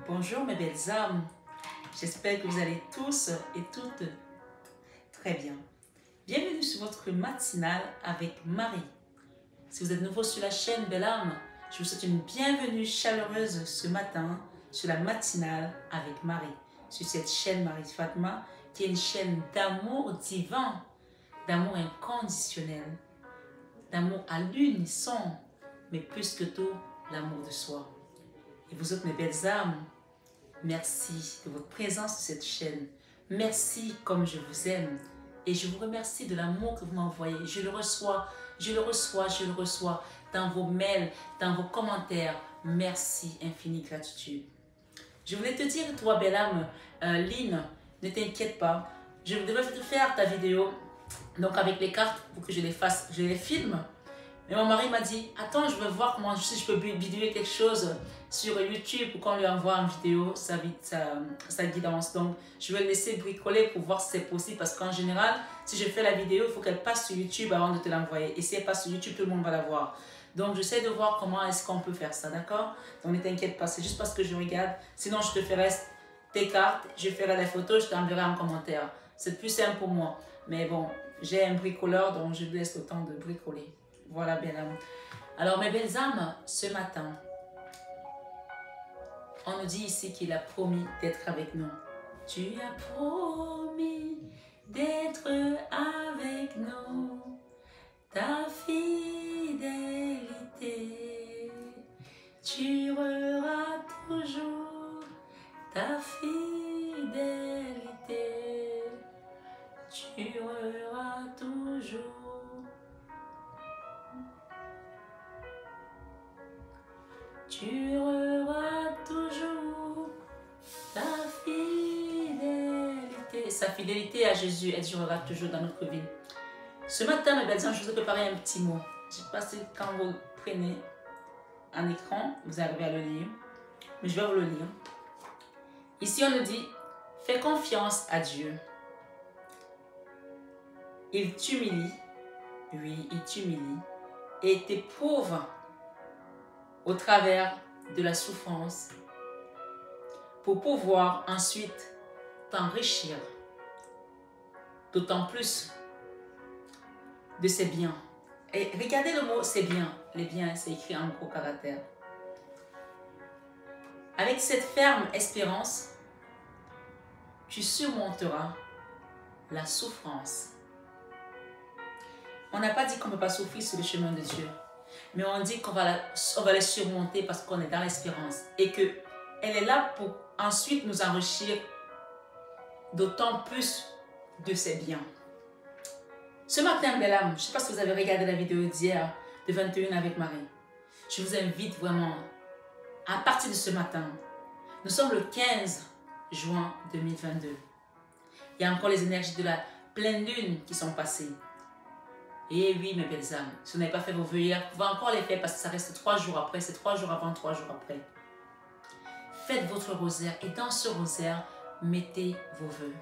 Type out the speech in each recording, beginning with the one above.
Bonjour mes belles âmes, j'espère que vous allez tous et toutes très bien. Bienvenue sur votre matinale avec Marie. Si vous êtes nouveau sur la chaîne Belle Âme, je vous souhaite une bienvenue chaleureuse ce matin sur la matinale avec Marie. Sur cette chaîne Marie Fatma, qui est une chaîne d'amour divin, d'amour inconditionnel, d'amour à l'unisson, mais plus que tout, l'amour de soi. Et vous autres mes belles âmes, merci de votre présence sur cette chaîne. Merci comme je vous aime. Et je vous remercie de l'amour que vous m'envoyez. Je le reçois, je le reçois, je le reçois dans vos mails, dans vos commentaires. Merci, infinie gratitude. Je voulais te dire, toi belle âme, Lynn, ne t'inquiète pas. Je devais te faire ta vidéo, donc avec les cartes pour que je les fasse, je les filme. Mais mon mari m'a dit, attends, je veux voir comment si je peux bidouiller quelque chose sur YouTube pour qu'on lui envoie une vidéo, sa guidance. Donc, je vais le laisser bricoler pour voir si c'est possible. Parce qu'en général, si je fais la vidéo, il faut qu'elle passe sur YouTube avant de te l'envoyer. Et si elle passe sur YouTube, tout le monde va la voir. Donc, j'essaie de voir comment est-ce qu'on peut faire ça, d'accord? Donc, ne t'inquiète pas, c'est juste parce que je regarde. Sinon, je te ferai tes cartes, je ferai les photos, je t'enverrai en commentaire. C'est plus simple pour moi. Mais bon, j'ai un bricoleur, donc je laisse le temps de bricoler. Voilà, belle âme. Alors, mes belles âmes, ce matin, on nous dit ici qu'il a promis d'être avec nous. Tu as promis d'être avec nous, ta fidélité durera toujours, ta fidélité durera toujours. Durera toujours ta fidélité. Sa fidélité à Jésus, elle durera toujours dans notre vie. Ce matin, mes belles âmes, je vous ai préparé un petit mot. Je ne sais pas si quand vous prenez un écran, vous arrivez à le lire. Mais je vais vous le lire. Ici, on nous dit, fais confiance à Dieu. Il t'humilie. Oui, il t'humilie. Et t'éprouve au travers de la souffrance pour pouvoir ensuite t'enrichir d'autant plus de ses biens. Et regardez le mot c'est bien. Les biens, c'est écrit en gros caractères. Avec cette ferme espérance, tu surmonteras la souffrance. On n'a pas dit qu'on ne peut pas souffrir sur le chemin de Dieu. Mais on dit qu'on va les surmonter parce qu'on est dans l'espérance. Et qu'elle est là pour ensuite nous enrichir d'autant plus de ses biens. Ce matin, belle âme, je ne sais pas si vous avez regardé la vidéo d'hier de 21 avec Marie. Je vous invite vraiment, à partir de ce matin, nous sommes le 15 juin 2022. Il y a encore les énergies de la pleine lune qui sont passées. Et oui, mes belles âmes, si vous n'avez pas fait vos vœux hier, vous pouvez encore les faire parce que ça reste 3 jours après, c'est 3 jours avant, 3 jours après. Faites votre rosaire et dans ce rosaire, mettez vos vœux.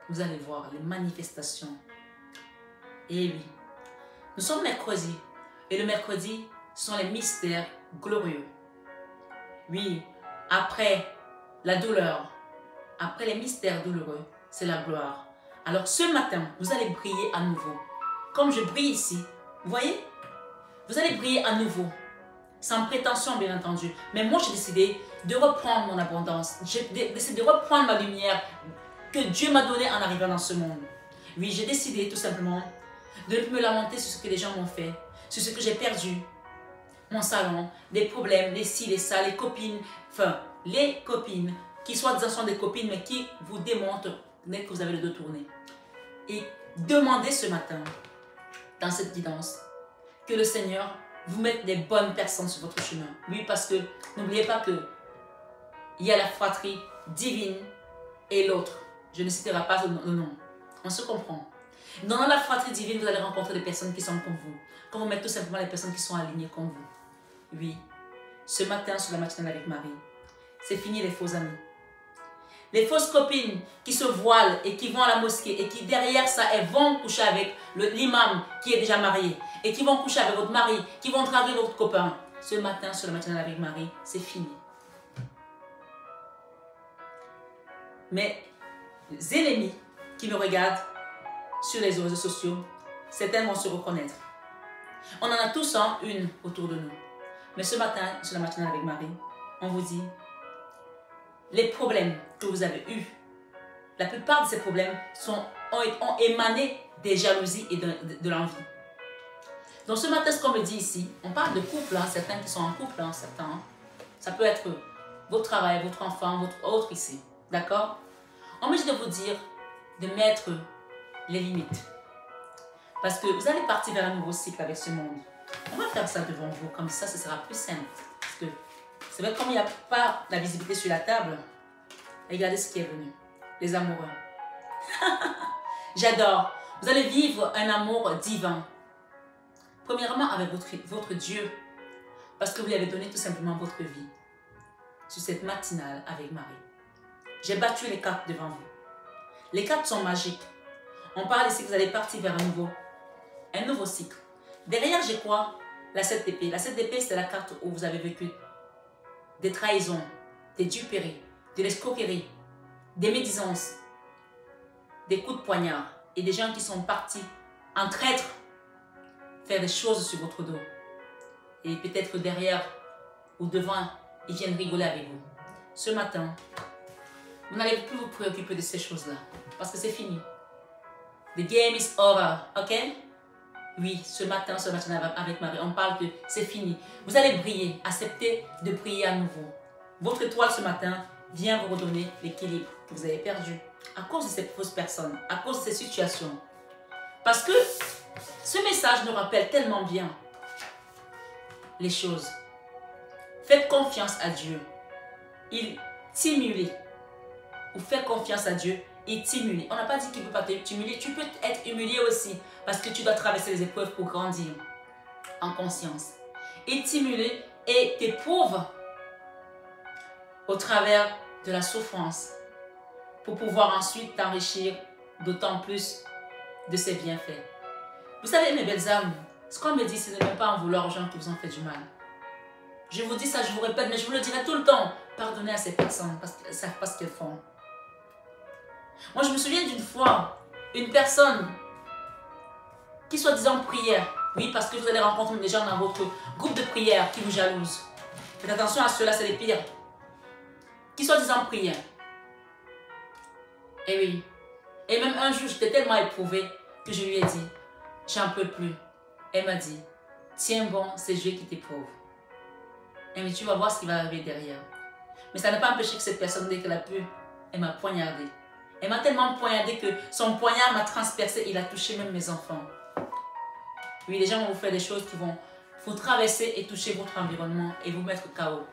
Vous allez voir les manifestations. Et oui, nous sommes mercredi et le mercredi sont les mystères glorieux. Oui, après la douleur, après les mystères douloureux, c'est la gloire. Alors ce matin, vous allez briller à nouveau. Comme je brille ici, vous voyez, vous allez briller à nouveau, sans prétention bien entendu. Mais moi j'ai décidé de reprendre mon abondance, j'ai décidé de reprendre ma lumière que Dieu m'a donnée en arrivant dans ce monde. Oui, j'ai décidé tout simplement de ne plus me lamenter sur ce que les gens m'ont fait, sur ce que j'ai perdu, mon salon, les problèmes, les ci, les ça, les copines, enfin les copines, qui soit des copines mais qui vous démontrent dès que vous avez le dos tourné. Et demandez ce matin, dans cette guidance, que le Seigneur vous mette des bonnes personnes sur votre chemin. Oui, parce que n'oubliez pas que il y a la fratrie divine et l'autre. Je ne citerai pas le nom. On se comprend. Dans la fratrie divine, vous allez rencontrer des personnes qui sont comme vous. Quand vous mettez tout simplement les personnes qui sont alignées comme vous. Oui, ce matin sur la matinale avec Marie, c'est fini les faux amis. Les fausses copines qui se voilent et qui vont à la mosquée et qui derrière ça, elles vont coucher avec l'imam qui est déjà marié et qui vont coucher avec votre mari, qui vont draguer votre copain. Ce matin, sur la matinale avec Marie, c'est fini. mes ennemis qui me regardent sur les réseaux sociaux, certains vont se reconnaître. On en a tous une autour de nous. Mais ce matin, sur la matinale avec Marie, on vous dit, les problèmes que vous avez eus, la plupart de ces problèmes ont émané des jalousies et de l'envie. Donc ce matin, ce qu'on me dit ici, on parle de couple, certains qui sont en couple, certains. Ça peut être votre travail, votre enfant, votre autre ici. D'accord? On me dit de vous dire de mettre les limites. Parce que vous allez partir vers un nouveau cycle avec ce monde. On va faire ça devant vous, comme ça, ce sera plus simple. Parce que c'est vrai, comme il n'y a pas la visibilité sur la table, regardez ce qui est venu. Les amoureux. J'adore. Vous allez vivre un amour divin. Premièrement, avec votre Dieu. Parce que vous lui avez donné tout simplement votre vie. Sur cette matinale avec Marie. J'ai battu les cartes devant vous. Les cartes sont magiques. On parle ici que vous allez partir vers un nouveau cycle. Derrière, j'ai quoi? La 7 d'épée. La 7 d'épée, c'est la carte où vous avez vécu des trahisons, des duperies, de l'escroquerie, des médisances, des coups de poignard et des gens qui sont partis en traître faire des choses sur votre dos. Et peut-être derrière ou devant, ils viennent rigoler avec vous. Ce matin, vous n'allez plus vous préoccuper de ces choses-là parce que c'est fini. The game is over, ok? Oui, ce matin avec Marie, on parle que c'est fini. Vous allez briller, acceptez de briller à nouveau. Votre étoile ce matin vient vous redonner l'équilibre que vous avez perdu à cause de ces fausses personnes, à cause de ces situations. Parce que ce message nous rappelle tellement bien les choses. Faites confiance à Dieu. Il stimule. Ou faites confiance à Dieu. Et t'humilier. On n'a pas dit qu'il ne peut pas t'humilier. Tu peux être humilié aussi parce que tu dois traverser les épreuves pour grandir en conscience. Il t'humile et t'éprouve au travers de la souffrance pour pouvoir ensuite t'enrichir d'autant plus de ses bienfaits. Vous savez, mes belles âmes, ce qu'on me dit, c'est de ne pas en vouloir aux gens qui vous ont fait du mal. Je vous dis ça, je vous répète, mais je vous le dirai tout le temps. Pardonnez à ces personnes parce qu'elles ne savent pas ce qu'elles font. Moi, je me souviens d'une fois, une personne qui soi-disant prière. Oui, parce que vous allez rencontrer des gens dans votre groupe de prière qui vous jalousent. Faites attention à ceux-là, c'est les pires. Qui soi-disant prière. Et oui. Et même un jour, j'étais tellement éprouvée que je lui ai dit, j'en peux plus. Elle m'a dit, tiens bon, c'est Dieu qui t'éprouve. Et mais tu vas voir ce qui va arriver derrière. Mais ça n'a pas empêché que cette personne, dès qu'elle a pu, elle m'a poignardée. Elle m'a tellement poignardé que son poignard m'a transpercé. Il a touché même mes enfants. Oui, les gens vont vous faire des choses qui vont vous traverser et toucher votre environnement et vous mettre KO.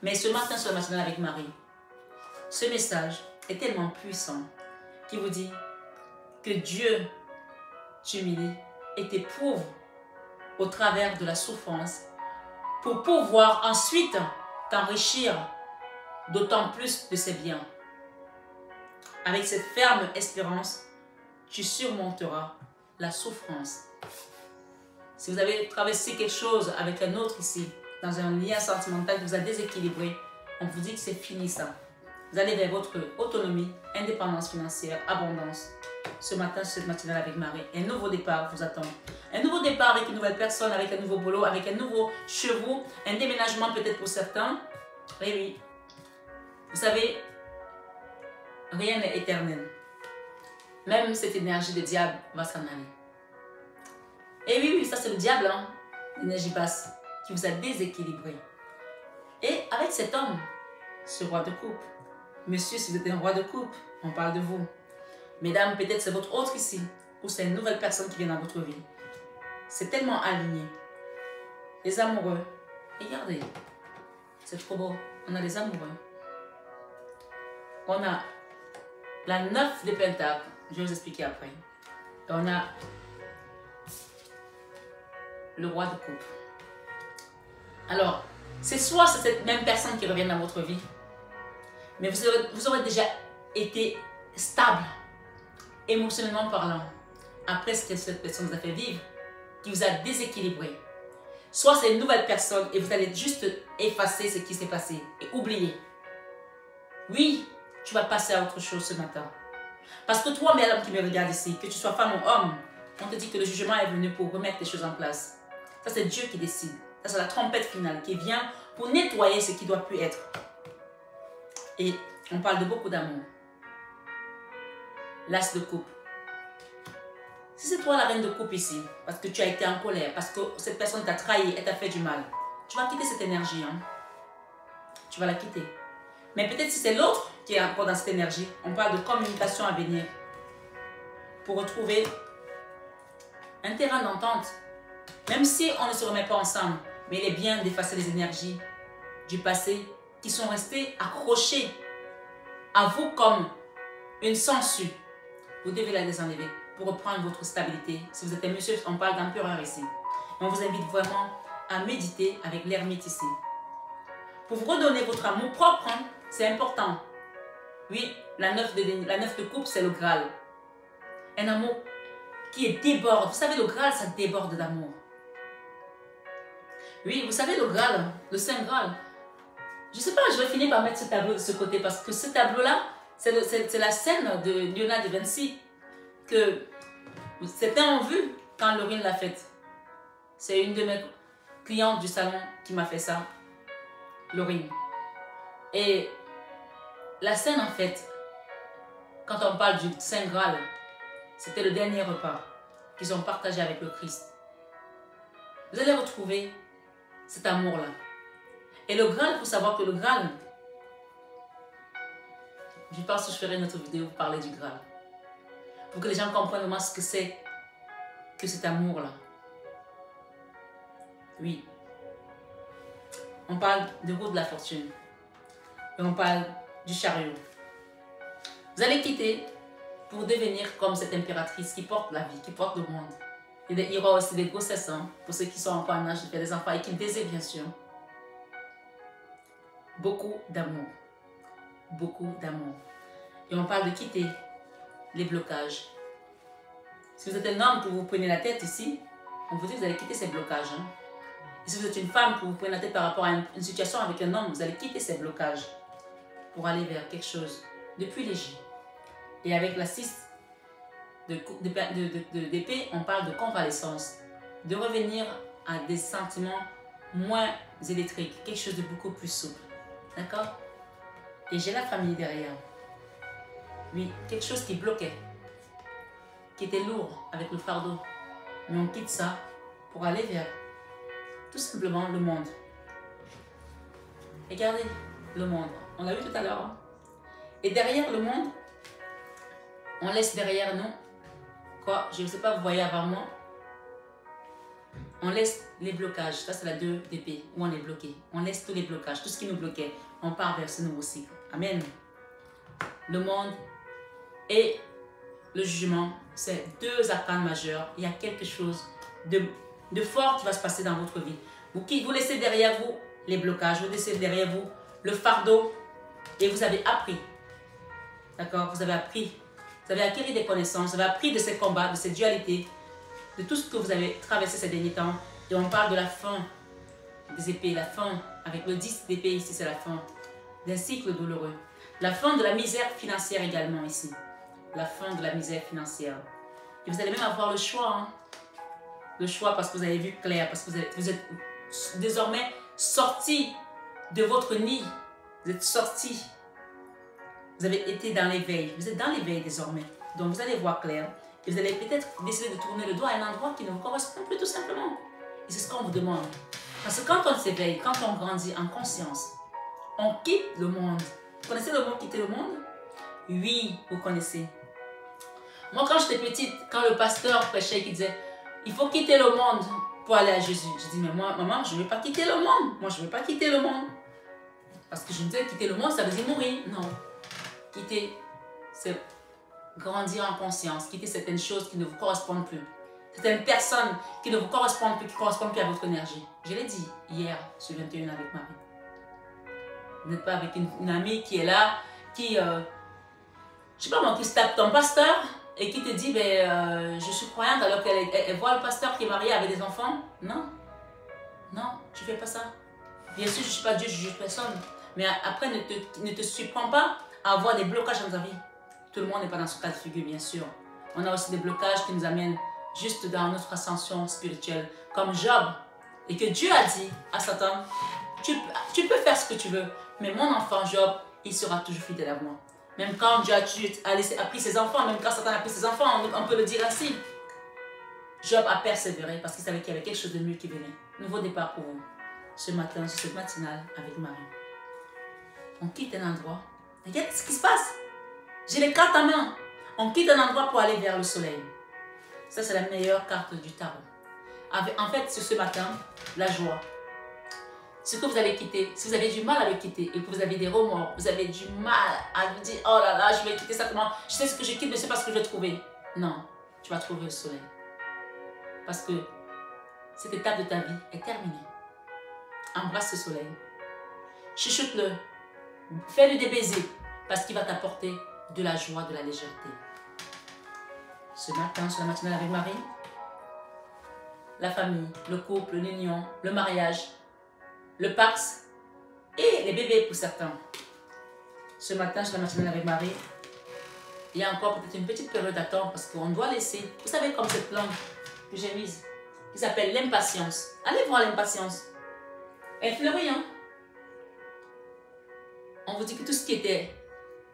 Mais ce matin, sur la matinale avec Marie, ce message est tellement puissant qui vous dit que Dieu t'humilie et t'éprouve au travers de la souffrance pour pouvoir ensuite t'enrichir d'autant plus de ses biens. Avec cette ferme espérance, tu surmonteras la souffrance. Si vous avez traversé quelque chose avec un autre ici, dans un lien sentimental qui vous a déséquilibré, on vous dit que c'est fini ça. Vous allez vers votre autonomie, indépendance financière, abondance. Ce matin, cette matinale avec Marie, un nouveau départ vous attend. Un nouveau départ avec une nouvelle personne, avec un nouveau boulot, avec un nouveau chevaux, un déménagement peut-être pour certains. Oui, oui. Vous savez, rien n'est éternel. Même cette énergie de diable va s'en aller. Et oui, oui, ça c'est le diable, hein, l'énergie basse, qui vous a déséquilibré. Et avec cet homme, ce roi de coupe, monsieur, si vous êtes un roi de coupe, on parle de vous. Mesdames, peut-être c'est votre autre ici, ou c'est une nouvelle personne qui vient dans votre vie. C'est tellement aligné. Les amoureux, regardez, c'est trop beau. On a les amoureux. On a la 9 de Pentacle, je vais vous expliquer après. Et on a le roi de coupe. Alors, c'est soit c'est cette même personne qui revient dans votre vie, mais vous aurez déjà été stable, émotionnellement parlant, après ce que cette personne vous a fait vivre, qui vous a déséquilibré. Soit c'est une nouvelle personne et vous allez juste effacer ce qui s'est passé et oublier. Oui, tu vas passer à autre chose ce matin. Parce que toi, mesdames qui me regardent ici, que tu sois femme ou homme, on te dit que le jugement est venu pour remettre les choses en place. Ça, c'est Dieu qui décide. Ça, c'est la trompette finale qui vient pour nettoyer ce qui doit plus être. Et on parle de beaucoup d'amour. L'as de coupe. Si c'est toi la reine de coupe ici, parce que tu as été en colère, parce que cette personne t'a trahi, elle t'a fait du mal, tu vas quitter cette énergie. Hein? Tu vas la quitter. Mais peut-être si c'est l'autre qui est encore dans cette énergie, on parle de communication à venir pour retrouver un terrain d'entente. Même si on ne se remet pas ensemble, mais il est bien d'effacer les énergies du passé qui sont restées accrochées à vous comme une sangsue. Vous devez la désenlever pour reprendre votre stabilité. Si vous êtes un monsieur, on parle d'empereur ici. On vous invite vraiment à méditer avec l'ermite ici. Pour vous redonner votre amour propre, hein, c'est important. Oui, la neuf de coupe, c'est le Graal. Un amour qui est déborde. Vous savez, le Graal, ça déborde d'amour. Oui, vous savez, le Graal, le Saint Graal. Je ne sais pas, je vais finir par mettre ce tableau de ce côté parce que ce tableau-là, c'est la scène de Léonard de Vinci que certains ont vu quand Laurine l'a faite. C'est une de mes clientes du salon qui m'a fait ça, Laurine. Et la scène, en fait, quand on parle du Saint Graal, c'était le dernier repas qu'ils ont partagé avec le Christ. Vous allez retrouver cet amour-là. Et le Graal, il faut savoir que le Graal, je pense que je ferai une autre vidéo pour parler du Graal. Pour que les gens comprennent vraiment ce que c'est que cet amour-là. Oui. On parle de roue de la fortune. Et on parle du chariot. Vous allez quitter pour devenir comme cette impératrice qui porte la vie, qui porte le monde. Il y aura aussi des grossesses, hein, pour ceux qui sont encore en âge de faire des enfants et qui le désirent bien sûr. Beaucoup d'amour. Beaucoup d'amour. Et on parle de quitter les blocages. Si vous êtes un homme que vous prenez la tête ici, on vous dit que vous allez quitter ces blocages. Hein. Et si vous êtes une femme que vous prenez la tête par rapport à une situation avec un homme, vous allez quitter ces blocages pour aller vers quelque chose de plus léger. Et avec la 6 d'épée, on parle de convalescence, de revenir à des sentiments moins électriques, quelque chose de beaucoup plus souple. D'accord? Et j'ai la famille derrière. Oui, quelque chose qui bloquait, qui était lourd avec le fardeau. Mais on quitte ça pour aller vers tout simplement le monde. Regardez le monde. On l'a vu tout à l'heure. Hein? Et derrière le monde, on laisse derrière nous, quoi, je ne sais pas, vous voyez avant moi, on laisse les blocages. Ça, c'est la 2 d'épée, où on est bloqué. On laisse tous les blocages, tout ce qui nous bloquait. On part vers ce nouveau cycle. Amen. Le monde et le jugement, c'est 2 arcanes majeurs. Il y a quelque chose de fort qui va se passer dans votre vie. Vous laissez derrière vous les blocages, vous laissez derrière vous le fardeau et vous avez appris. D'accord? Vous avez appris. Vous avez acquis des connaissances, vous avez appris de ces combats, de ces dualités, de tout ce que vous avez traversé ces derniers temps. Et on parle de la fin des épées, la fin, avec le 10 d'épée ici, c'est la fin d'un cycle douloureux. La fin de la misère financière également ici. La fin de la misère financière. Et vous allez même avoir le choix. Hein? Le choix parce que vous avez vu clair, parce que vous êtes désormais sorti de votre nid. Vous êtes sorti. Vous avez été dans l'éveil. Vous êtes dans l'éveil désormais. Donc vous allez voir clair. Et vous allez peut-être décider de tourner le doigt à un endroit qui ne vous correspond plus tout simplement. Et c'est ce qu'on vous demande. Parce que quand on s'éveille, quand on grandit en conscience, on quitte le monde. Vous connaissez le mot quitter le monde? Oui, vous connaissez. Moi, quand j'étais petite, quand le pasteur prêchait, il disait, il faut quitter le monde pour aller à Jésus. Je dis, mais moi, maman, je ne veux pas quitter le monde. Moi, je ne veux pas quitter le monde. Parce que je me disais, quitter le monde, ça veut dire mourir. Non. Quitter, c'est grandir en conscience. Quitter certaines choses qui ne vous correspondent plus. Certaines personnes qui ne vous correspondent plus, qui ne correspondent plus à votre énergie. Je l'ai dit hier, ce 21 avec Marie. Vous n'êtes pas avec une amie qui est là, qui, je sais pas moi, qui se tape ton pasteur et qui te dit, ben, je suis croyante alors qu'elle voit le pasteur qui est marié avec des enfants. Non, non, tu ne fais pas ça. Bien sûr, je ne suis pas Dieu, je ne juge personne. Mais après, ne te surprends pas avoir des blocages dans ta vie. Tout le monde n'est pas dans ce cas de figure, bien sûr. On a aussi des blocages qui nous amènent juste dans notre ascension spirituelle, comme Job. Et que Dieu a dit à Satan, tu peux faire ce que tu veux, mais mon enfant Job, il sera toujours fidèle à moi. Même quand Dieu a pris ses enfants, même quand Satan a pris ses enfants, on peut le dire ainsi. Job a persévéré parce qu'il savait qu'il y avait quelque chose de mieux qui venait. Nouveau départ pour vous. Ce matin, sur cette matinale avec Marie. On quitte un endroit. Regarde ce qui se passe. J'ai les cartes à main. On quitte un endroit pour aller vers le soleil. Ça, c'est la meilleure carte du tarot. En fait, sur ce matin, la joie. Ce que vous allez quitter, si vous avez du mal à le quitter et que vous avez des remords, vous avez du mal à vous dire, oh là là, je vais quitter ça comment? Je sais ce que je quitte, mais c'est pas ce que je vais trouver. Non, tu vas trouver le soleil. Parce que cette étape de ta vie est terminée. Embrasse ce soleil. Chuchote-le. Fais-lui des baisers parce qu'il va t'apporter de la joie, de la légèreté. Ce matin, sur la matinale avec Marie, la famille, le couple, l'union, le mariage, le Pax et les bébés pour certains. Ce matin, sur la matinale avec Marie, il y a encore peut-être une petite période d'attente parce qu'on doit laisser, vous savez, comme cette plante que j'ai mise, qui s'appelle l'impatience. Allez voir l'impatience. Elle fleurit, hein? On vous dit que tout ce qui était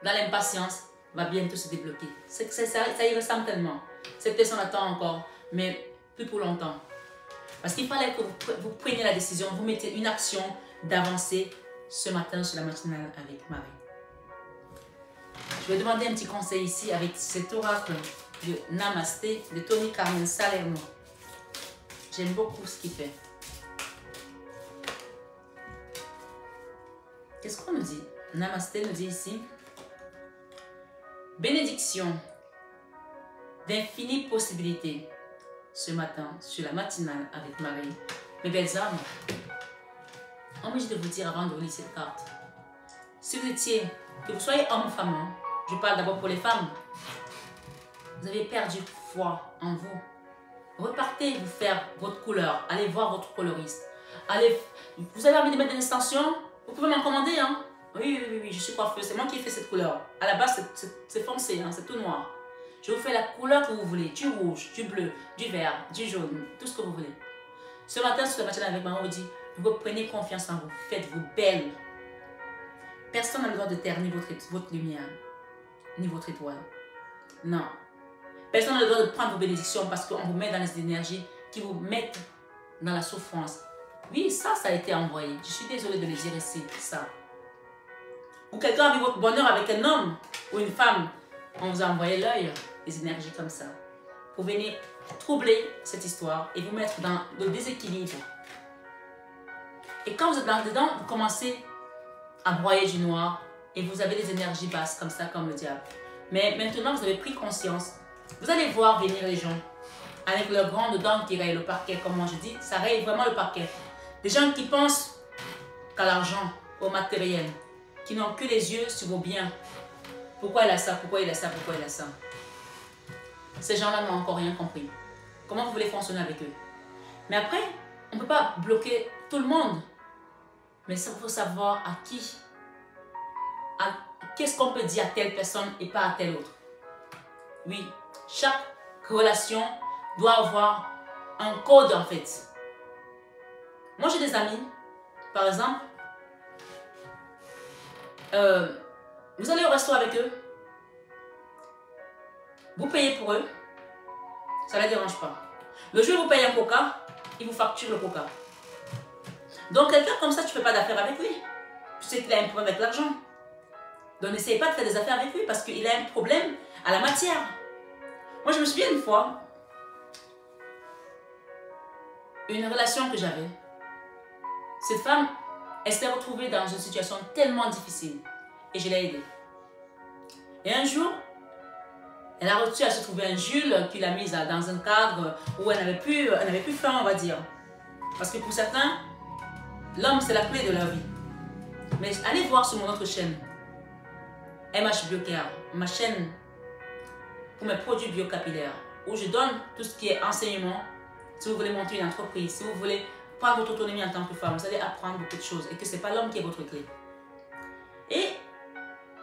dans l'impatience va bientôt se débloquer. Ça y ressemble tellement. Cette personne attend encore, mais plus pour longtemps. Parce qu'il fallait que vous preniez la décision, vous mettez une action d'avancer ce matin sur la matinale avec Marie. Je vais demander un petit conseil ici avec cet oracle de Namasté de Tony Carmen Salerno. J'aime beaucoup ce qu'il fait. Qu'est-ce qu'on nous dit? Namasté nous dit ici: bénédiction d'infinies possibilités ce matin sur la matinale avec Marie. Mes belles âmes, envie de vous dire avant de vous lire cette carte, si vous étiez, que vous soyez homme ou femme, hein, je parle d'abord pour les femmes, vous avez perdu foi en vous. Repartez vous faire votre couleur, allez voir votre coloriste. Vous avez envie de mettre des extensions, vous pouvez m'en commander, hein. Oui, je suis coiffeuse, c'est moi qui ai fait cette couleur. À la base, c'est foncé, hein, c'est tout noir. Je vous fais la couleur que vous voulez, du rouge, du bleu, du vert, du jaune, tout ce que vous voulez. Ce matin, sur la matinale avec maman, on vous dit, vous prenez confiance en vous, faites-vous belle. Personne n'a le droit de ternir votre lumière, ni votre étoile. Non. Personne n'a le droit de prendre vos bénédictions parce qu'on vous met dans les énergies qui vous mettent dans la souffrance. Oui, ça a été envoyé. Je suis désolée de le dire ici, ça. Ou quelqu'un a vu votre bonheur avec un homme ou une femme, on vous a envoyé l'œil, des énergies comme ça, pour venir troubler cette histoire et vous mettre dans le déséquilibre. Et quand vous êtes là-dedans, vous commencez à broyer du noir et vous avez des énergies basses comme ça, comme le diable. Mais maintenant, vous avez pris conscience. Vous allez voir venir les gens avec leurs grandes dents qui rayent le parquet, comme moi je dis, ça raye vraiment le parquet. Des gens qui pensent qu'à l'argent, au matériel, qui n'ont que les yeux sur vos biens. Pourquoi il a ça, pourquoi il a ça, pourquoi il a ça. Ces gens-là n'ont encore rien compris. Comment vous voulez fonctionner avec eux? Mais après, on ne peut pas bloquer tout le monde. Mais il faut savoir à qui. Qu'est-ce qu'on peut dire à telle personne et pas à telle autre. Oui, chaque relation doit avoir un code en fait. Moi j'ai des amis, par exemple, vous allez au resto avec eux, vous payez pour eux, ça ne les dérange pas. Le jour où vous payez un coca, il vous facture le coca. Donc quelqu'un comme ça, tu ne fais pas d'affaires avec lui. Tu sais qu'il a un problème avec l'argent. Donc n'essayez pas de faire des affaires avec lui parce qu'il a un problème à la matière. Moi je me souviens une fois, une relation que j'avais, cette femme, elle s'est retrouvée dans une situation tellement difficile et je l'ai aidée. Et un jour, elle a reçu à se trouver un Jules qui l'a mise dans un cadre où elle n'avait plus faim, on va dire. Parce que pour certains, l'homme c'est la clé de leur vie. Mais allez voir sur mon autre chaîne, MH Biocare, ma chaîne pour mes produits biocapillaires, où je donne tout ce qui est enseignement. Si vous voulez monter une entreprise, si vous voulez prendre votre autonomie en tant que femme, vous allez apprendre beaucoup de choses et que ce n'est pas l'homme qui est votre clé. Et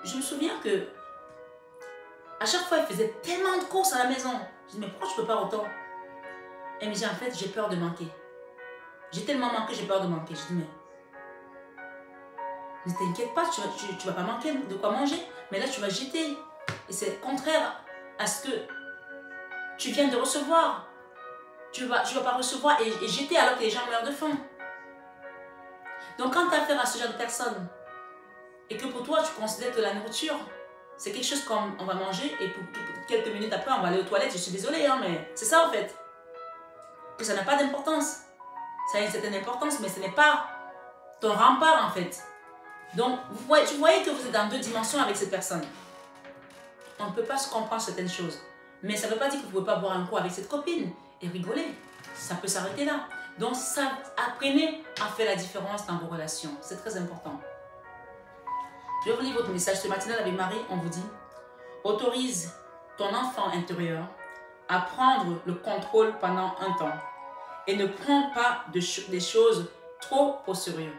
je me souviens que à chaque fois, elle faisait tellement de courses à la maison. Je dis, mais pourquoi tu peux pas autant? Elle me dit, en fait, j'ai peur de manquer. J'ai tellement manqué, j'ai peur de manquer. Je dis, mais ne t'inquiète pas, tu vas pas manquer de quoi manger. Mais là, tu vas jeter. Et c'est contraire à ce que tu viens de recevoir. Tu vas pas recevoir et jeter alors que les gens meurent de faim. Donc, quand tu as affaire à ce genre de personnes et que pour toi, tu considères que la nourriture, c'est quelque chose comme on va manger et pour quelques minutes après, on va aller aux toilettes. Je suis désolée, hein, mais c'est ça en fait. Que ça n'a pas d'importance. Ça a une certaine importance, mais ce n'est pas ton rempart en fait. Donc, tu voyez que vous êtes dans deux dimensions avec cette personne. On ne peut pas se comprendre certaines choses. Mais ça ne veut pas dire que vous ne pouvez pas boire un coup avec cette copine et rigoler. Ça peut s'arrêter là. Donc, ça, apprenez à faire la différence dans vos relations. C'est très important. Je vais vous lire votre message. Ce matin avec Marie, on vous dit, autorise ton enfant intérieur à prendre le contrôle pendant un temps et ne prends pas des choses trop au sérieux.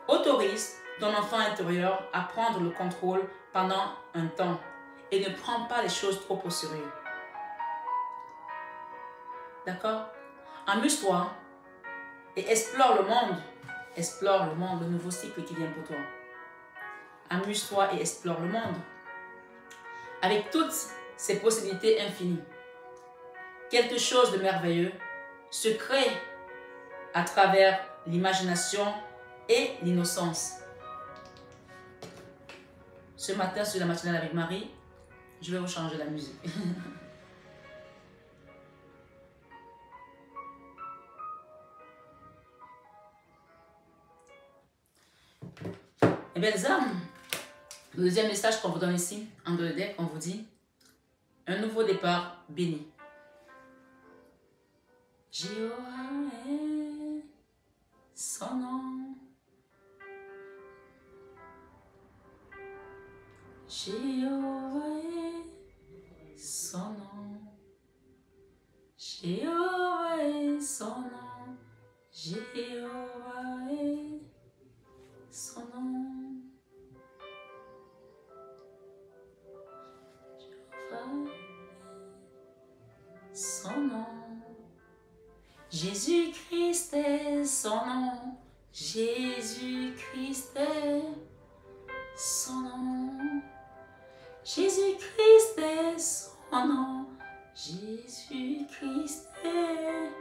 Autorise ton enfant intérieur à prendre le contrôle pendant un temps et ne prends pas les choses trop au sérieux. D'accord? Amuse-toi et explore le monde. Explore le monde, le nouveau cycle qui vient pour toi. Amuse-toi et explore le monde. Avec toutes ses possibilités infinies. Quelque chose de merveilleux se crée à travers l'imagination et l'innocence. Ce matin, sur la matinale avec Marie, je vais vous changer la musique. Et bien, les âmes, le deuxième message qu'on vous donne ici, en deux deck, on vous dit un nouveau départ béni. Jéhovah est son nom. Jéhovah est son nom. Jéhovah est son nom. Jéhovah est son nom. Jéhovah est son nom. Jésus-Christ est son nom. Jésus-Christ est son nom. Jésus-Christ est son nom. Jésus-Christ est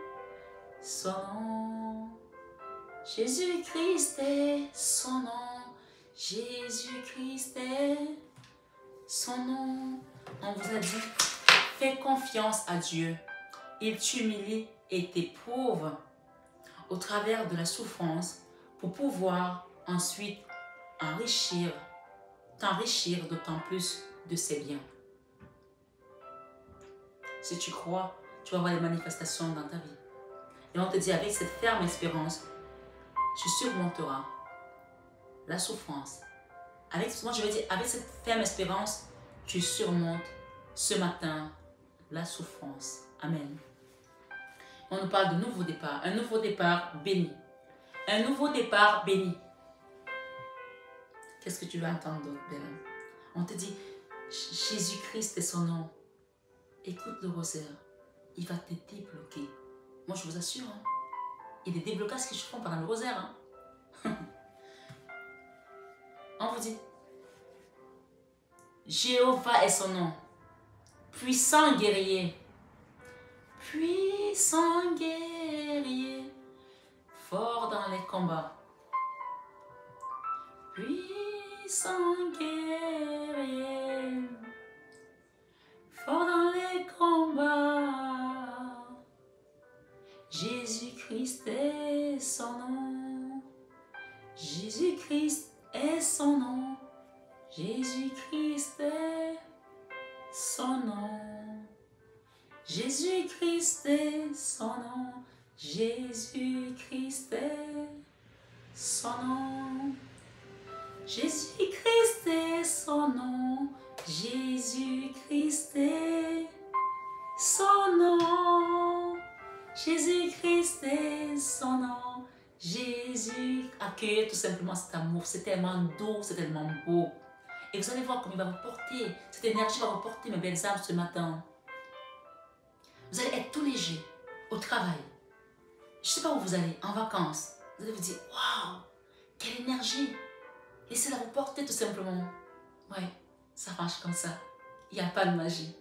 son nom. Jésus-Christ est son nom. Jésus-Christ est son nom. On vous a dit, fais confiance à Dieu. Il t'humilie et t'éprouve au travers de la souffrance pour pouvoir ensuite t'enrichir d'autant plus de ses biens. Si tu crois, tu vas voir les manifestations dans ta vie. Et on te dit, avec cette ferme espérance, tu surmonteras la souffrance. Moi, je veux dire, avec cette ferme espérance, tu surmontes ce matin la souffrance. Amen. On nous parle de nouveau départ. Un nouveau départ béni. Un nouveau départ béni. Qu'est-ce que tu veux entendre d'autre, belle? On te dit, Jésus-Christ est son nom. Écoute le rosaire. Il va te débloquer. Moi, je vous assure. Hein, il y a des déblocages qui se font pendant le rosaire. Hein. On vous dit, Jéhovah est son nom. Puissant guerrier. Puissant guerrier. Fort dans les combats. Puissant guerrier. Fort dans les combats. Jésus-Christ est son nom. Jésus-Christ est son nom. Jésus-Christ est son nom. Jésus-Christ est son nom. Jésus-Christ est son nom. Jésus-Christ est son nom. Jésus-Christ est son nom. Jésus-Christ est son nom. Jésus... accueillir tout simplement cet amour. C'est tellement doux, c'est tellement beau. Et vous allez voir comment il va vous porter. Cette énergie va vous porter, mes belles âmes, ce matin. Vous allez être tout léger au travail. Je ne sais pas où vous allez, en vacances. Vous allez vous dire, waouh, quelle énergie. Laissez-la vous porter tout simplement. Ouais, ça marche comme ça. Il n'y a pas de magie.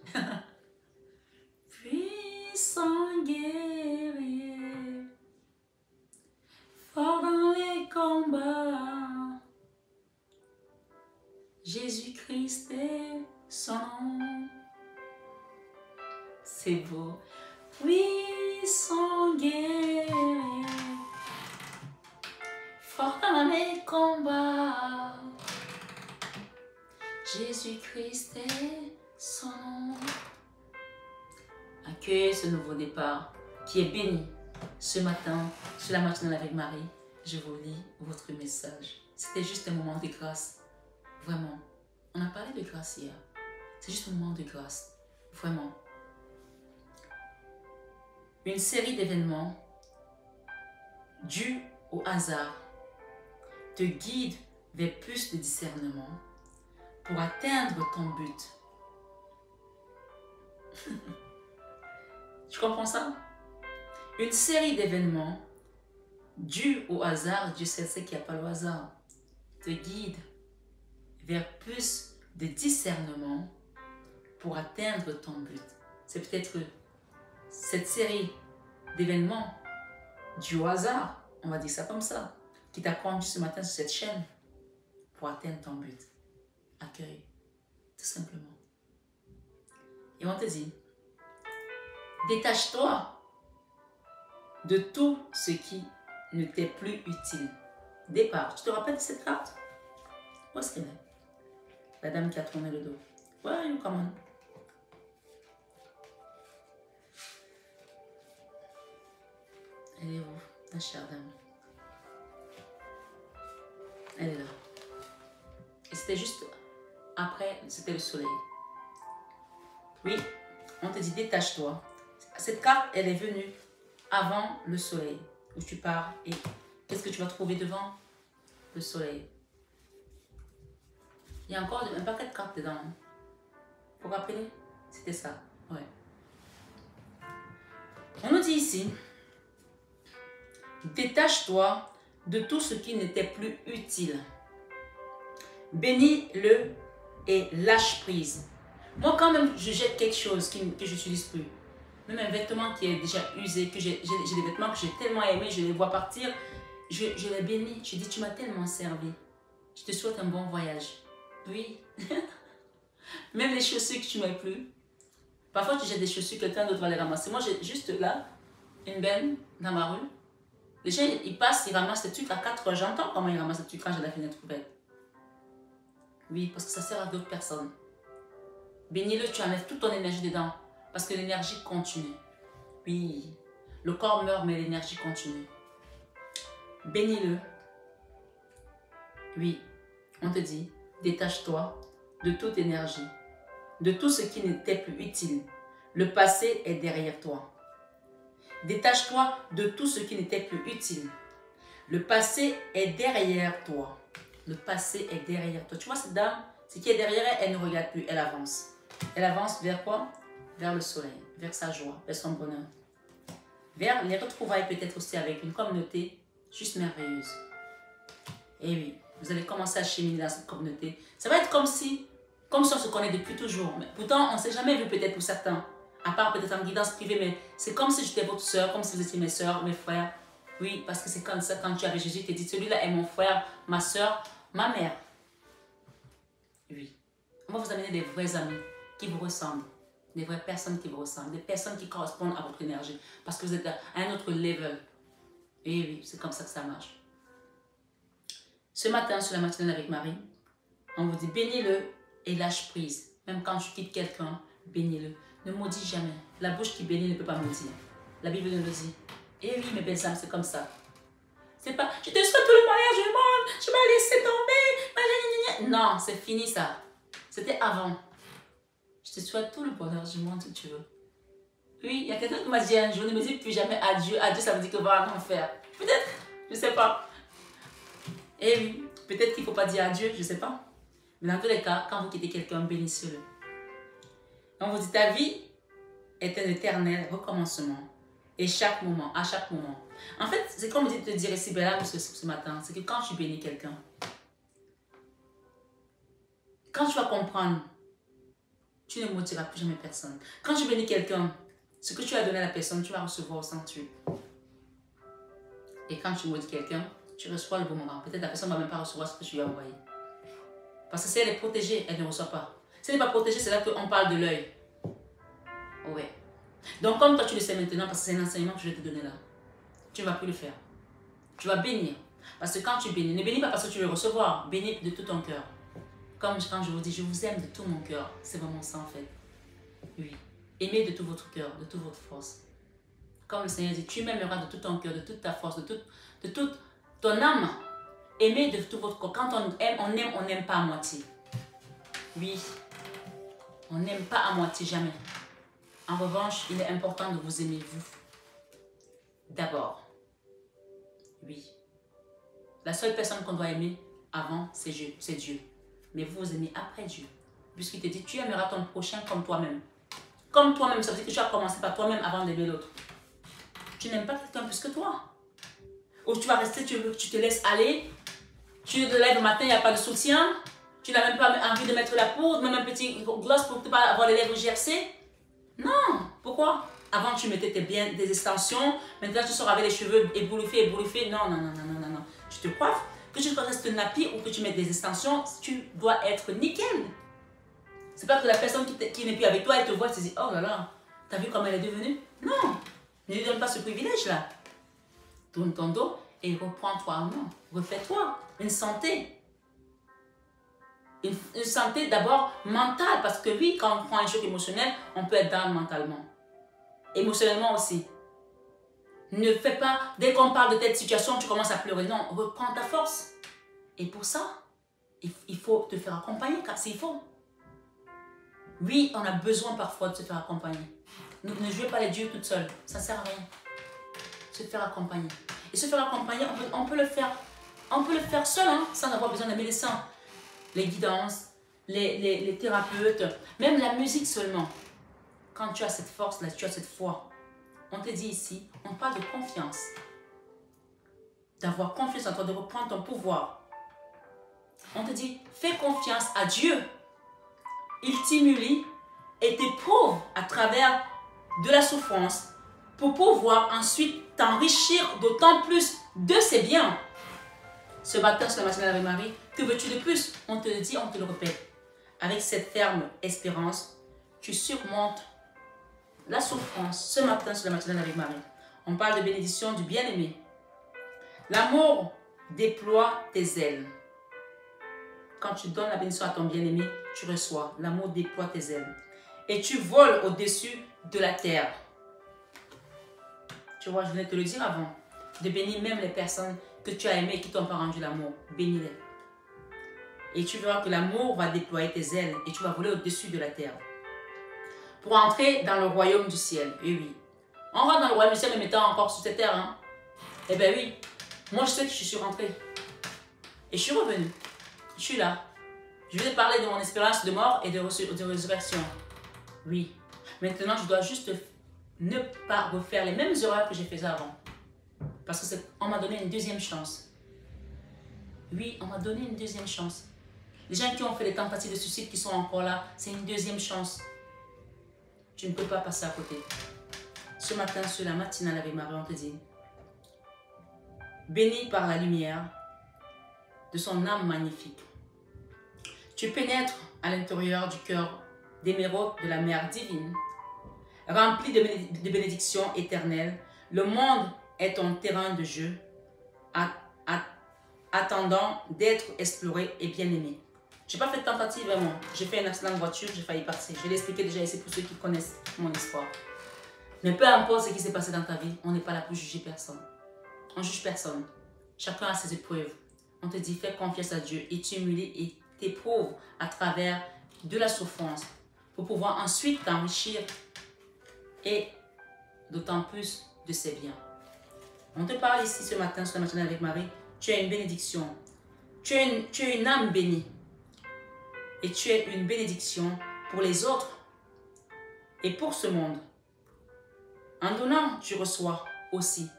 Puissant guerrier, fort dans les combats, Jésus-Christ est son nom. C'est beau. Puissant guerrier, fort dans les combats, Jésus-Christ est son nom. Accueillez ce nouveau départ qui est béni ce matin sur la matinale avec Marie. Je vous lis votre message. C'était juste un moment de grâce. Vraiment. On a parlé de grâce hier. C'est juste un moment de grâce. Vraiment. Une série d'événements dus au hasard te guide vers plus de discernement pour atteindre ton but. Tu comprends ça? Une série d'événements dus au hasard, Dieu sait qu'il n'y a pas le hasard, te guide vers plus de discernement pour atteindre ton but. C'est peut-être cette série d'événements dus au hasard, on va dire ça comme ça, qui t'a conduit ce matin sur cette chaîne pour atteindre ton but. Accueille, tout simplement. Et on te dit, détache-toi de tout ce qui ne t'est plus utile. Départ. Tu te rappelles de cette carte? Où est-ce qu'elle est? La dame qui a tourné le dos. Where are you coming? Elle est où, la chère dame? Elle est là. Et c'était juste après, c'était le soleil. Oui, on te dit détache-toi. Cette carte, elle est venue avant le soleil, où tu pars et qu'est-ce que tu vas trouver devant? Le soleil. Il y a encore un paquet de cartes dedans. Vous vous rappelez? C'était ça. Ouais. On nous dit ici, détache-toi de tout ce qui n'était plus utile. Bénis-le et lâche prise. Moi, quand même, je jette quelque chose que je n'utilise plus. Même un vêtement qui est déjà usé, que j'ai des vêtements que j'ai tellement aimés, je les vois partir, je les bénis. Je dis, tu m'as tellement servi. Je te souhaite un bon voyage. Oui. Même les chaussures que tu ne mets plus. Parfois, tu jettes des chaussures, quelqu'un d'autre va les ramasser. Moi, j'ai juste là, une benne dans ma rue. Les gens, ils passent, ils ramassent les trucs à 4 heures. J'entends comment ils ramassent les trucs quand j'ai la fenêtre ouverte. Oui, parce que ça sert à d'autres personnes. Bénis-le, tu enlèves toute ton énergie dedans. Parce que l'énergie continue. Oui, le corps meurt, mais l'énergie continue. Bénis-le. Oui, on te dit, détache-toi de toute énergie, de tout ce qui n'était plus utile. Le passé est derrière toi. Détache-toi de tout ce qui n'était plus utile. Le passé est derrière toi. Le passé est derrière toi. Tu vois cette dame, ce qui est derrière elle, elle ne regarde plus, elle avance. Elle avance vers quoi? Vers le soleil, vers sa joie, vers son bonheur. Vers les retrouvailles peut-être aussi avec une communauté juste merveilleuse. Et oui, vous allez commencer à cheminer dans cette communauté. Ça va être comme si on se connaît depuis toujours. Mais pourtant, on ne s'est jamais vu peut-être pour certains. À part peut-être en guidance privée, mais c'est comme si j'étais votre soeur, comme si vous étiez mes soeurs, mes frères. Oui, parce que c'est comme ça, quand tu es avec Jésus, tu te dis, celui-là est mon frère, ma soeur, ma mère. Oui. On va vous amener des vrais amis qui vous ressemblent. Des vraies personnes qui vous ressemblent. Des personnes qui correspondent à votre énergie. Parce que vous êtes à un autre level. Et oui, c'est comme ça que ça marche. Ce matin, sur la matinale avec Marie, on vous dit bénis-le et lâche prise. Même quand tu quittes quelqu'un, bénis-le. Ne maudis jamais. La bouche qui bénit ne peut pas maudire. La Bible nous le dit. Et oui, mes belles âmes, c'est comme ça. C'est pas, je te souhaite tout le mariage du monde, tu m'as laissé tomber. Non, c'est fini ça. C'était avant. Je te souhaite tout le bonheur du monde si tu veux. Oui, il y a quelqu'un qui m'a dit un jour, ne me dis plus jamais adieu. Adieu, ça veut dire que va en enfer. Peut-être, je ne sais pas. Et oui, peut-être qu'il ne faut pas dire adieu, je ne sais pas. Mais dans tous les cas, quand vous quittez quelqu'un, bénissez-le. On vous dit, ta vie est un éternel recommencement. Et chaque moment, à chaque moment. En fait, c'est comme je te dirais si Bella ce matin, c'est que quand tu bénis quelqu'un, quand tu vas comprendre, tu ne maudiras plus jamais personne. Quand tu bénis quelqu'un, ce que tu as donné à la personne, tu vas recevoir au centuple. Et quand tu maudis quelqu'un, tu reçois le boomerang. Peut-être la personne ne va même pas recevoir ce que tu lui as envoyé. Parce que si elle est protégée, elle ne reçoit pas. Si elle n'est pas protégée, c'est là qu'on parle de l'œil. Ouais. Donc comme toi tu le sais maintenant, parce que c'est un enseignement que je vais te donner là, tu ne vas plus le faire. Tu vas bénir. Parce que quand tu bénis, ne bénis pas parce que tu veux recevoir, bénis de tout ton cœur. Comme quand je vous dis, je vous aime de tout mon cœur. C'est vraiment ça en fait. Oui. Aimez de tout votre cœur, de toute votre force. Comme le Seigneur dit, tu m'aimeras de tout ton cœur, de toute ta force, de toute ton âme. Aimez de tout votre corps. Quand on n'aime pas à moitié. Oui. On n'aime pas à moitié, jamais. En revanche, il est important de vous aimer, vous. D'abord. Oui. La seule personne qu'on doit aimer avant, c'est Dieu. Mais vous vous aimez après Dieu. Puisqu'il te dit, tu aimeras ton prochain comme toi-même. Comme toi-même, ça veut dire que tu as commencé par toi-même avant d'aimer l'autre. Tu n'aimes pas quelqu'un plus que toi. Ou tu vas rester, tu te laisses aller. Tu te lèves le matin, il n'y a pas de soutien. Tu n'as même pas envie de mettre la poudre, même un petit gloss pour ne pas avoir les lèvres gercées. Non. Pourquoi? Avant, tu mettais des extensions. Maintenant, tu sors avec les cheveux ébouliffés. Non, non, non, non, non, non, non. Tu te coiffes. Que tu restes nappy ou que tu mettes des extensions, tu dois être nickel. C'est pas que la personne qui n'est plus avec toi, elle te voit et te dit, oh là là, t'as vu comment elle est devenue? Non. Ne lui donne pas ce privilège-là. Tourne ton dos et reprends-toi en main. Refais-toi une santé. Une santé d'abord mentale. Parce que oui, quand on prend un choc émotionnel, on peut être down mentalement. Émotionnellement aussi. Ne fais pas, dès qu'on parle de telle situation, tu commences à pleurer. Non, reprends ta force. Et pour ça, il faut te faire accompagner, car s'il faut. Oui, on a besoin parfois de se faire accompagner. Ne jouez pas les dieux toute seule. Ça ne sert à rien. Se faire accompagner. Et se faire accompagner, on peut le faire seul, hein, sans avoir besoin d'un médecin. Les guidances, les thérapeutes, même la musique seulement. Quand tu as cette force-là, tu as cette foi, on te dit ici, on parle de confiance. D'avoir confiance en toi, de reprendre ton pouvoir. On te dit, fais confiance à Dieu. Il t'humilie et t'éprouve à travers de la souffrance pour pouvoir ensuite t'enrichir d'autant plus de ses biens. Ce matin, sur la matinale avec Marie, que veux-tu de plus? On te le dit, on te le répète. Avec cette ferme espérance, tu surmontes la souffrance. Ce matin, sur la matinale avec Marie, on parle de bénédiction du bien-aimé. L'amour déploie tes ailes. Quand tu donnes la bénédiction à ton bien-aimé, tu reçois. L'amour déploie tes ailes. Et tu voles au-dessus de la terre. Tu vois, je venais te le dire avant. De bénir même les personnes que tu as aimées et qui t'ont pas rendu l'amour. Bénis-les. Et tu verras que l'amour va déployer tes ailes et tu vas voler au-dessus de la terre. Pour entrer dans le royaume du ciel. Et oui. On rentre dans le royaume du ciel, mais étant encore sur cette terre. Hein? Eh bien oui. Moi, je sais que je suis rentrée. Et je suis revenue. Je suis là. Je vais te parler de mon espérance de mort et de résurrection. Oui. Maintenant, je dois juste ne pas refaire les mêmes erreurs que j'ai faites avant. Parce qu'on m'a donné une deuxième chance. Oui, on m'a donné une deuxième chance. Les gens qui ont fait des tentatives de suicide qui sont encore là, c'est une deuxième chance. Tu ne peux pas passer à côté. Ce matin, sur la matinale avec Marie, on te dit, béni par la lumière de son âme magnifique. Tu pénètres à l'intérieur du cœur d'émeraude de la mère divine, rempli de bénédictions éternelles. Le monde est ton terrain de jeu, attendant d'être exploré et bien aimé. Je n'ai pas fait de tentative vraiment. J'ai fait un accident de voiture, j'ai failli partir. Je l'ai expliqué déjà ici pour ceux qui connaissent mon histoire. Mais peu importe ce qui s'est passé dans ta vie, on n'est pas là pour juger personne. On ne juge personne. Chacun a ses épreuves. On te dit, fais confiance à Dieu et tu humilies et t'éprouves à travers de la souffrance pour pouvoir ensuite t'enrichir et d'autant plus de ses biens. On te parle ici ce matin, sur la matinée avec Marie, tu as une bénédiction. Tu es une âme bénie. Et tu es une bénédiction pour les autres et pour ce monde. En donnant, tu reçois aussi.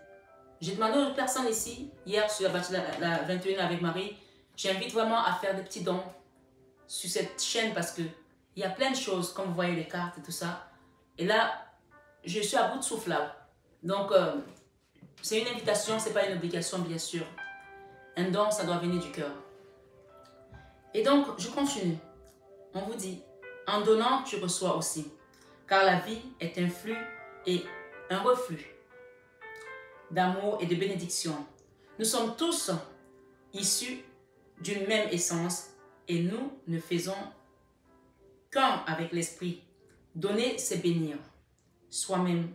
J'ai demandé aux personnes ici, hier sur la 21 avec Marie, j'invite vraiment à faire des petits dons sur cette chaîne parce qu'il y a plein de choses, comme vous voyez les cartes et tout ça. Et là, je suis à bout de souffle là. Donc, c'est une invitation, ce n'est pas une obligation bien sûr. Un don, ça doit venir du cœur. Et donc, je continue. On vous dit, en donnant, tu reçois aussi. Car la vie est un flux et un reflux d'amour et de bénédiction. Nous sommes tous issus d'une même essence et nous ne faisons qu'un avec l'esprit. Donner, c'est bénir soi-même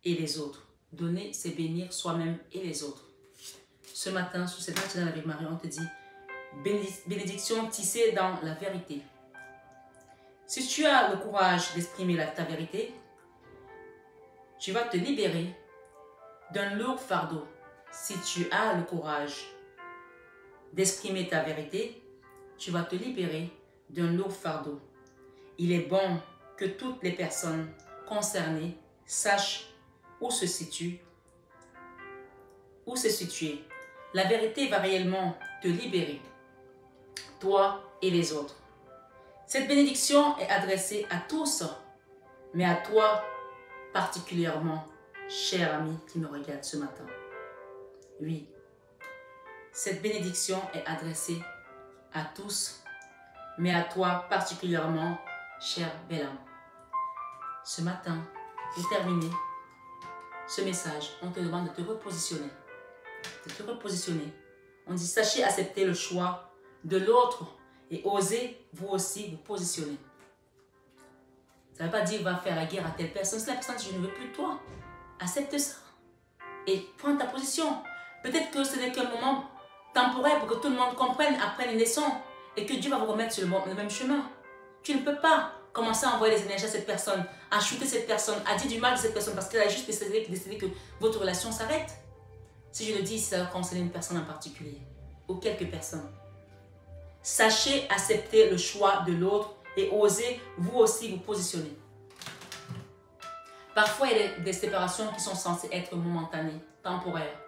et les autres. Donner, c'est bénir soi-même et les autres. Ce matin, sur cette matinale avec Marie, on te dit bénédiction tissée dans la vérité. Si tu as le courage d'exprimer ta vérité, tu vas te libérer d'un lourd fardeau. Si tu as le courage d'exprimer ta vérité, tu vas te libérer d'un lourd fardeau. Il est bon que toutes les personnes concernées sachent où se situer. La vérité va réellement te libérer, toi et les autres. Cette bénédiction est adressée à tous, mais à toi particulièrement, cher ami qui me regarde ce matin. Oui, cette bénédiction est adressée à tous, mais à toi particulièrement, cher bel âme. Ce matin, pour terminer ce message, on te demande de te repositionner. De te repositionner. On dit, sachez accepter le choix de l'autre et osez vous aussi vous positionner. Ça ne veut pas dire va faire la guerre à telle personne. Si la personne dit je ne veux plus de toi, accepte ça. Et prends ta position. Peut-être que ce n'est qu'un moment temporaire pour que tout le monde comprenne, apprenne une leçon et que Dieu va vous remettre sur le même chemin. Tu ne peux pas commencer à envoyer les énergies à cette personne, à shooter cette personne, à dire du mal de cette personne parce qu'elle a juste décidé que votre relation s'arrête. Si je le dis, ça va concerner une personne en particulier ou quelques personnes. Sachez accepter le choix de l'autre et osez vous aussi vous positionner. Parfois, il y a des séparations qui sont censées être momentanées, temporaires.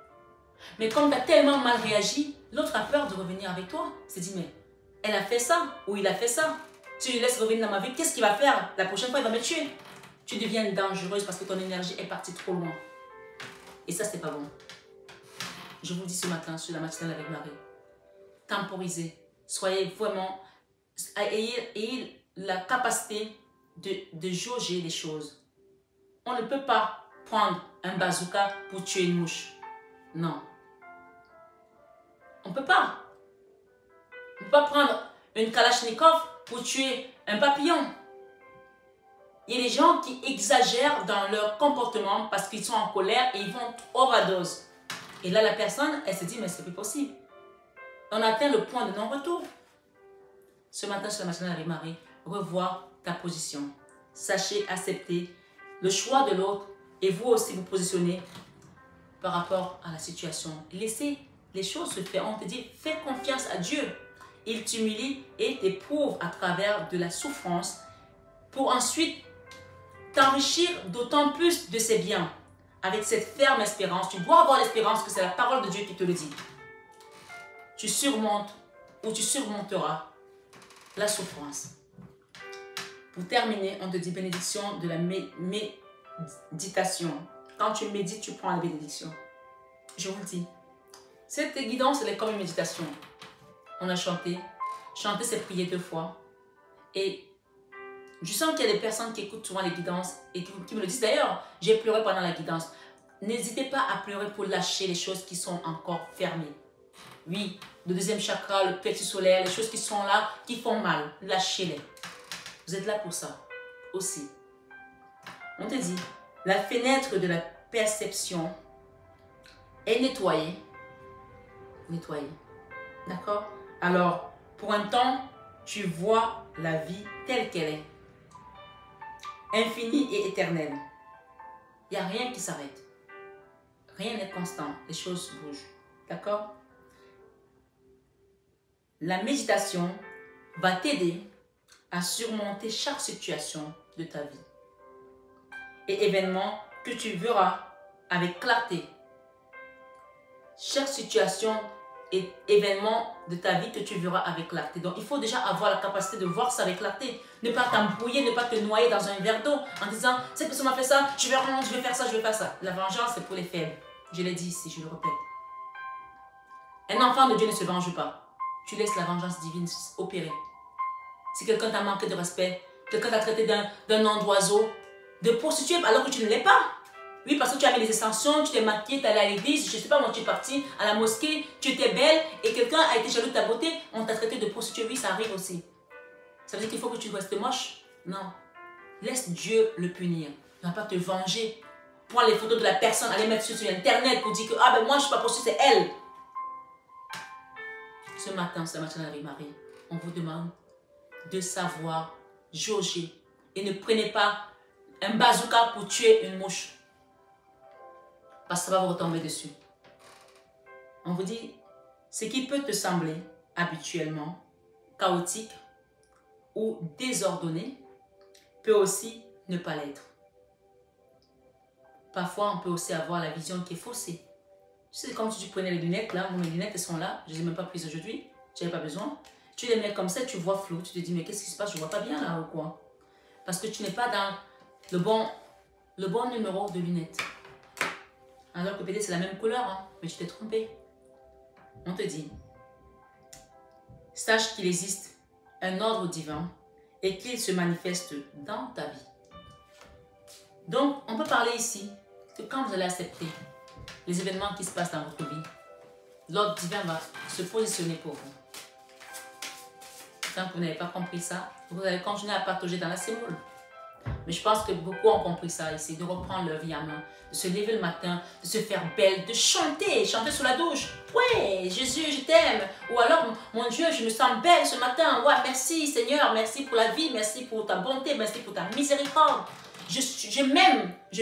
Mais comme tu as tellement mal réagi, l'autre a peur de revenir avec toi. Il se dit, mais elle a fait ça ou il a fait ça. Si je laisse revenir dans ma vie, qu'est-ce qu'il va faire? La prochaine fois, il va me tuer. Tu deviens dangereuse parce que ton énergie est partie trop loin. Et ça, c'est pas bon. Je vous dis ce matin sur la matinale avec Marie, temporisez. Soyez vraiment, ayez la capacité de jauger les choses. On ne peut pas prendre un bazooka pour tuer une mouche. Non. On ne peut pas. On ne peut pas prendre une kalachnikov pour tuer un papillon. Il y a des gens qui exagèrent dans leur comportement parce qu'ils sont en colère et ils vont overdose. Et là, la personne, elle se dit, mais c'est plus possible. On atteint le point de non-retour. Ce matin, sur la matinale avec Marie, revois ta position. Sachez accepter le choix de l'autre et vous aussi vous positionner par rapport à la situation. Laissez les choses se faire. On te dit, fais confiance à Dieu. Il t'humilie et t'éprouve à travers de la souffrance pour ensuite t'enrichir d'autant plus de ses biens. Avec cette ferme espérance, tu dois avoir l'espérance que c'est la parole de Dieu qui te le dit. Tu surmontes ou tu surmonteras la souffrance. Pour terminer, on te dit bénédiction de la méditation. Quand tu médites, tu prends la bénédiction. Je vous le dis. Cette guidance, elle est comme une méditation. On a chanté. Chanter, c'est prier 2 fois. Et je sens qu'il y a des personnes qui écoutent souvent les guidances et qui me le disent. D'ailleurs, j'ai pleuré pendant la guidance. N'hésitez pas à pleurer pour lâcher les choses qui sont encore fermées. Oui, le deuxième chakra, le plexus solaire, les choses qui sont là, qui font mal, lâchez-les. Vous êtes là pour ça aussi. On te dit, la fenêtre de la perception est nettoyée. Nettoyée. D'accord? Alors, pour un temps, tu vois la vie telle qu'elle est. Infinie et éternelle. Il n'y a rien qui s'arrête. Rien n'est constant. Les choses bougent. D'accord? La méditation va t'aider à surmonter chaque situation de ta vie et événement que tu verras avec clarté. Chaque situation et événement de ta vie que tu verras avec clarté. Donc, il faut déjà avoir la capacité de voir ça avec clarté. Ne pas t'embrouiller, ne pas te noyer dans un verre d'eau en disant « Cette personne m'a fait ça, je vais rendre, je vais faire ça, je vais faire ça. » La vengeance, c'est pour les faibles. Je l'ai dit ici, je le répète. Un enfant de Dieu ne se venge pas. Tu laisses la vengeance divine opérer. Si quelqu'un t'a manqué de respect, quelqu'un t'a traité d'un nom d'oiseau, de prostituée alors que tu ne l'es pas. Oui, parce que tu as mis les extensions, tu t'es maquillée, tu es allé à l'église, je ne sais pas où tu es parti, à la mosquée, tu étais belle et quelqu'un a été jaloux de ta beauté, on t'a traité de prostituée. Oui, ça arrive aussi. Ça veut dire qu'il faut que tu restes moche? Non. Laisse Dieu le punir. Il ne va pas te venger. Prends les photos de la personne, allez mettre sur Internet pour dire que ah ben moi je ne suis pas prostituée, c'est elle. Ce matin, c'est la matinale avec Marie. On vous demande de savoir jauger et ne prenez pas un bazooka pour tuer une mouche. Parce que ça va vous retomber dessus. On vous dit, ce qui peut te sembler habituellement chaotique ou désordonné peut aussi ne pas l'être. Parfois, on peut aussi avoir la vision qui est faussée. C'est comme si tu prenais les lunettes, là, mes lunettes, elles sont là, je ne les ai même pas prises aujourd'hui, je n'avais pas besoin. Tu les mets comme ça, tu vois flou, tu te dis, mais qu'est-ce qui se passe, je ne vois pas bien là ou quoi? Parce que tu n'es pas dans le bon numéro de lunettes. Alors que peut-être c'est la même couleur, hein, mais tu t'es trompé. On te dit, sache qu'il existe un ordre divin et qu'il se manifeste dans ta vie. Donc, on peut parler ici que quand vous allez accepter les événements qui se passent dans votre vie, l'ordre divin va se positionner pour vous. Tant que vous n'avez pas compris ça, vous allez continuer à patauger dans la sémoule. Mais je pense que beaucoup ont compris ça ici, de reprendre leur vie en main, de se lever le matin, de se faire belle, de chanter sous la douche. Ouais, Jésus, je t'aime. Ou alors, mon Dieu, je me sens belle ce matin. Ouais, merci Seigneur, merci pour la vie, merci pour ta bonté, merci pour ta miséricorde. Je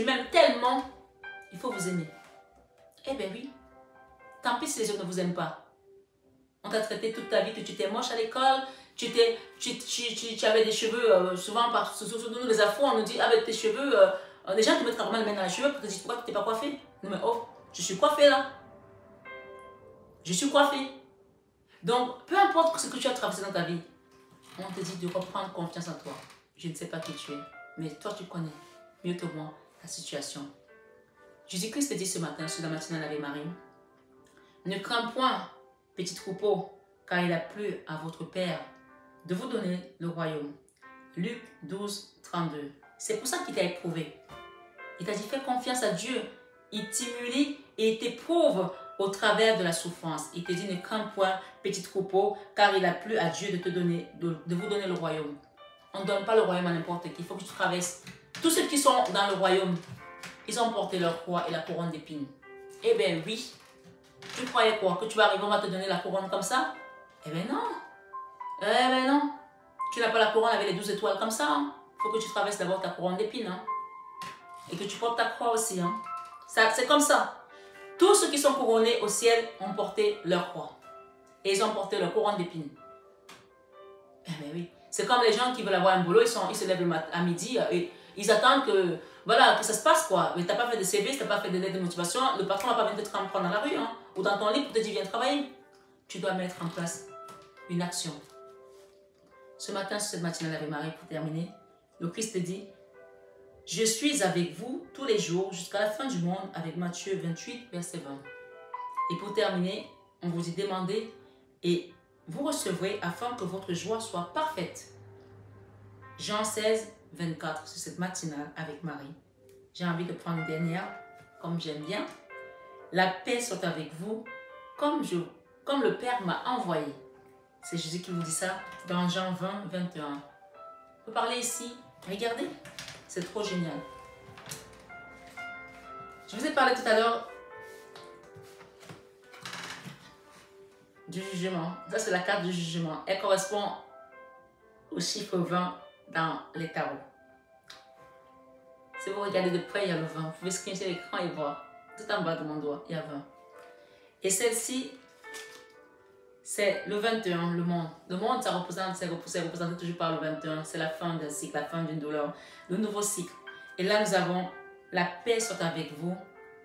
m'aime tellement. Il faut vous aimer. Eh bien oui, tant pis si les autres ne vous aiment pas. On t'a traité toute ta vie que tu étais moche à l'école, tu avais des cheveux, souvent, surtout nous les afros, on nous dit, avec tes cheveux, les gens te mettent carrément les mains dans les cheveux pour te dire, pourquoi tu t'es pas coiffé? Non mais oh, je suis coiffée là. Je suis coiffée. Donc, peu importe ce que tu as traversé dans ta vie, on te dit de reprendre confiance en toi. Je ne sais pas qui tu es, mais toi tu connais mieux que moi ta situation. Jésus-Christ te dit ce matin, sur la matinale avec Marie, ne crains point, petit troupeau, car il a plu à votre Père de vous donner le royaume. Luc 12, 32. C'est pour ça qu'il t'a éprouvé. Il t'a dit, fais confiance à Dieu. Il t'humilie et il t'éprouve au travers de la souffrance. Il te dit, ne crains point, petit troupeau, car il a plu à Dieu de vous donner le royaume. On ne donne pas le royaume à n'importe qui. Il faut que tu traverses. Tous ceux qui sont dans le royaume, ils ont porté leur croix et la couronne d'épines. Eh bien oui. Tu croyais quoi? Que tu vas arriver, on va te donner la couronne comme ça? Eh bien non. Eh bien non. Tu n'as pas la couronne avec les 12 étoiles comme ça. Il faut que tu traverses d'abord ta couronne d'épines. Hein. Et que tu portes ta croix aussi. Hein. C'est comme ça. Tous ceux qui sont couronnés au ciel ont porté leur croix. Et ils ont porté leur couronne d'épines. Eh bien oui. C'est comme les gens qui veulent avoir un boulot, ils se lèvent à midi et ils attendent que, voilà, que ça se passe quoi. Mais tu n'as pas fait de CV, tu n'as pas fait de lettre de motivation, le patron ne va pas venir te prendre dans la rue hein, ou dans ton lit pour te dire viens travailler. Tu dois mettre en place une action. Ce matin, sur cette matinale avec Marie, pour terminer, le Christ te dit, je suis avec vous tous les jours jusqu'à la fin du monde avec Matthieu 28, verset 20. Et pour terminer, on vous dit demandez et vous recevrez afin que votre joie soit parfaite. Jean 16, 24, sur cette matinale avec Marie. J'ai envie de prendre une dernière, comme j'aime bien. La paix soit avec vous, comme le Père m'a envoyé. C'est Jésus qui vous dit ça dans Jean 20, 21. Vous parlez ici, regardez, c'est trop génial. Je vous ai parlé tout à l'heure du jugement. Ça, c'est la carte du jugement. Elle correspond au chiffre 20 dans les tarots. Si vous regardez de près, il y a le 20. Vous pouvez screenshot l'écran et voir. Tout en bas de mon doigt, il y a 20. Et celle-ci, c'est le 21, le monde. Le monde, c'est représenté toujours par le 21. C'est la fin d'un cycle, la fin d'une douleur, le nouveau cycle. Et là, nous avons la paix soit avec vous,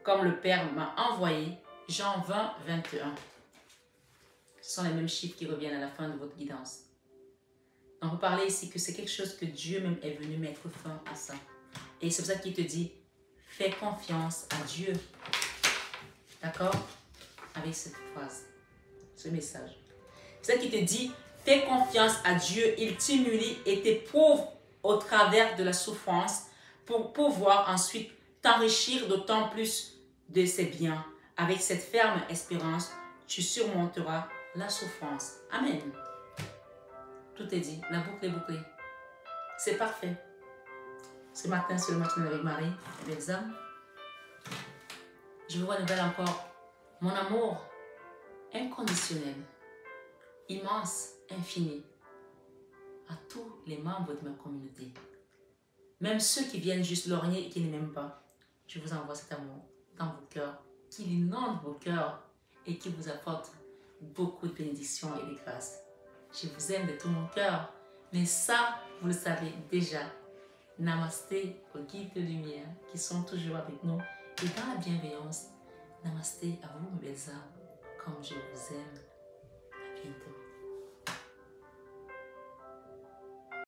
comme le Père m'a envoyé. Jean 20, 21. Ce sont les mêmes chiffres qui reviennent à la fin de votre guidance. On peut parler ici que c'est quelque chose que Dieu même est venu mettre fin à ça. Et c'est pour ça qu'il te dit, fais confiance à Dieu. D'accord? Avec cette phrase, ce message. C'est ça qu'il te dit, fais confiance à Dieu. Il t'humilie et t'éprouve au travers de la souffrance pour pouvoir ensuite t'enrichir d'autant plus de ses biens. Avec cette ferme espérance, tu surmonteras la souffrance. Amen. Tout est dit. La boucle est bouclée. C'est parfait. Ce matin, c'est le matin avec Marie et Elsa. Je vous renouvelle encore mon amour inconditionnel, immense, infini, à tous les membres de ma communauté. Même ceux qui viennent juste lorgner et qui ne m'aiment pas. Je vous envoie cet amour dans vos cœurs, qui inonde vos cœurs et qui vous apporte beaucoup de bénédictions et de grâces. Je vous aime de tout mon cœur, mais ça, vous le savez déjà. Namasté aux guides de lumière qui sont toujours avec nous et dans la bienveillance. Namasté à vous, mes belles âmes, comme je vous aime. À bientôt.